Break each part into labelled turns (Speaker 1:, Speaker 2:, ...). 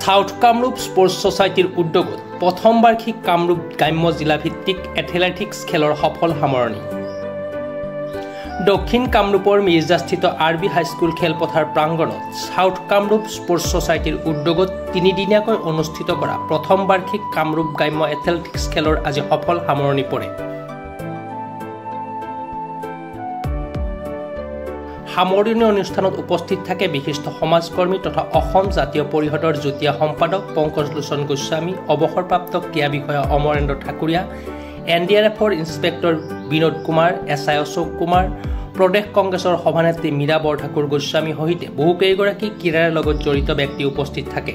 Speaker 1: South Kamrup sports ছ'চাইটিৰ উদ্যোগত প্ৰথম বাৰ্ষিক কামৰূপ গ্ৰাম্য জিলাভিত্তিক এথলেটিক্স খেলৰ সফল সামৰণি। দক্ষিণ কামৰূপৰ মিৰ্জাস্থিত আৰবি হাইস্কুল খেলপথাৰ প্ৰাংগণত সাউথ কামৰূপ স্পৰ্টছ ছ'চাইটিৰ উদ্যোগত তিনিদিনীয়াকৈ অনুষ্ঠিত কৰা প্ৰথম বাৰ্ষিক কামৰূপ গ্ৰাম্য এথলেটিক্স খেলৰ আজি সফল সামৰণি পৰে। সামৰণি অনুষ্ঠানত উপস্থিত থাকে বিশিষ্ট সমাজকৰ্মী তথা অসম জাতীয় পৰিষদৰ যুটীয়া সম্পাদক পংকজ লোচন গোস্বামী, অৱসৰপ্ৰাপ্ত ক্ৰীড়া বিষয়া অমৰেন্দ্ৰ ঠাকুৰীয়া, NDRFৰ ইন্সপেক্টৰ বিনোদ কুমাৰ, SI অশোক কুমাৰ, প্ৰদেশ কংগ্ৰেছৰ সভানেত্ৰী মীৰা বৰঠাকুৰ গোস্বামী সহিতে বহুকেইগৰাকী ক্ৰীড়াৰ লগত জড়িত ব্যক্তি উপস্থিত থাকে।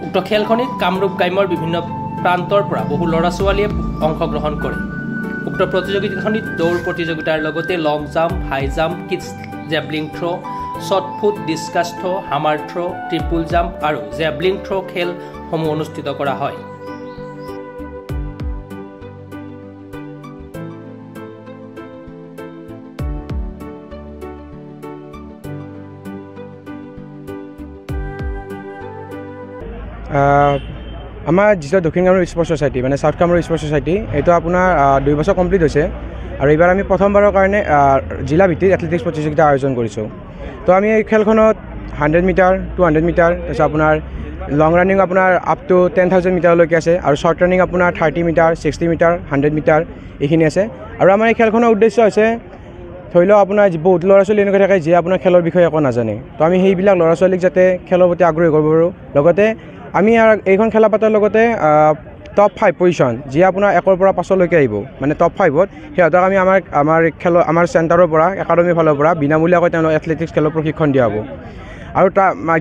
Speaker 1: উক্ত খেলখনিত কামৰূপ গ্ৰাম্যৰ বিভিন্ন প্ৰান্তৰ পৰা বহু ল'ৰা ছোৱালীয়ে অংশগ্ৰহণ কৰে। উক্ত প্ৰতিযোগিতাখনিত দৌৰ প্ৰতিযোগিতাৰ লগতে long jump, high jump, kids javelin throw', shot put, discus throw', hammer throw', triple jump আৰু জেভলিং থ্ৰ' খেলসমূহ অনুষ্ঠিত কৰা হয়।
Speaker 2: আমাৰ যিটো দক্ষিণ কামৰূপ স্পৰ্টছ ছ'চাইটি মানে সাউথ কামৰূপ স্পৰ্টছ ছ'চাইটি এইটো আপোনাৰ 2 বছৰ কমপ্লিট হৈছে আৰু এইবাৰ আমি প্ৰথমবাৰৰ কাৰণে জিলা ভিত্তিক এথলেটিক্স প্ৰতিযোগিতা আয়োজন কৰিছোঁ। তো আমি এই খেলখনত 100 মিটাৰ, 200 মিটাৰ, তাৰপিছত আপোনাৰ লং ৰানিং আপোনাৰ আপ টু 10,000 মিটাৰলৈকে আছে আৰু শ্বৰ্ট ৰানিং আপোনাৰ 30 মিটাৰ, 60 মিটাৰ, 100 মিটাৰ এইখিনি আছে। আৰু আমাৰ এই খেলখনৰ উদ্দেশ্য হৈছে ধৰি লওক আপোনাৰ বহুত ল'ৰা ছোৱালী এনেকুৱা থাকে যিয়ে আপোনাৰ খেলৰ বিষয়ে একো নাজানে। তো আমি সেইবিলাক ল'ৰা ছোৱালীক যাতে খেলৰ প্ৰতি আগ্ৰহী কৰিব পাৰোঁ। লগতে আমি এইখন খেলা পাতাৰ লগতে টপ 5 পজিশ্যন যিয়ে আপোনাৰ 1ৰ পৰা 5লৈকে আহিব, মানে টপ 5ত সিহঁতক আমি আমাৰ চেণ্টাৰৰ পৰা একাডেমীৰ ফালৰ পৰা বিনামূলীয়াকৈ তেওঁলোকক এথলেটিক্স খেলৰ প্ৰশিক্ষণ দিয়া হ'ব। আৰু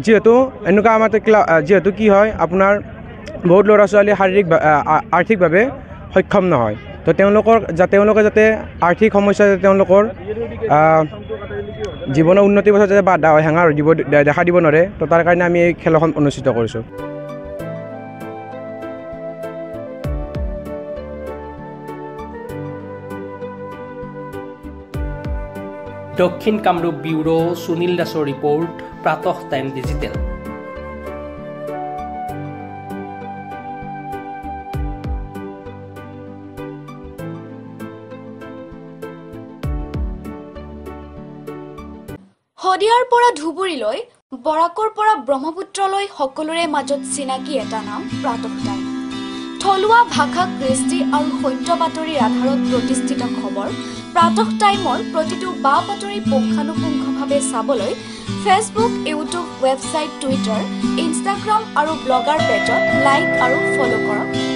Speaker 2: যিহেতু এনেকুৱা আমাৰ যিহেতু কি হয় আপোনাৰ বহুত ল'ৰা ছোৱালী আৰ্থিকভাৱে সক্ষম নহয়, তো তেওঁলোকে যাতে আৰ্থিক সমস্যা তেওঁলোকৰ জীৱনৰ উন্নতিৰ পথত যাতে বাধা হয় দেখা দিব নোৱাৰে, তো তাৰ কাৰণে আমি এই খেলখন অনুষ্ঠিত কৰিছোঁ।
Speaker 1: দক্ষিণ কামৰূপ ব্যুৰো সুনীল দাসৰ ৰিপৰ্ট, প্ৰাতঃ টাইম ডিজিটেল।
Speaker 3: শদিয়াৰ পৰা ধুবুৰীলৈ, বৰাকৰ পৰা ব্ৰহ্মপুত্ৰলৈ সকলোৰে মাজত চিনাকি এটা নাম প্ৰাতঃ টাইম। থলুৱা ভাষা, কৃষ্টি আৰু সত্য বাতৰিৰ আধাৰত প্ৰতিষ্ঠিত খবৰ প্ৰাতঃ টাইমৰ প্ৰতিটো বা বাতৰি পুংখানুপুংখভাৱে চাবলৈ Facebook, YouTube, website, Twitter, Instagram আৰু ব্লগাৰ পেজত লাইক আৰু ফ'ল' কৰক।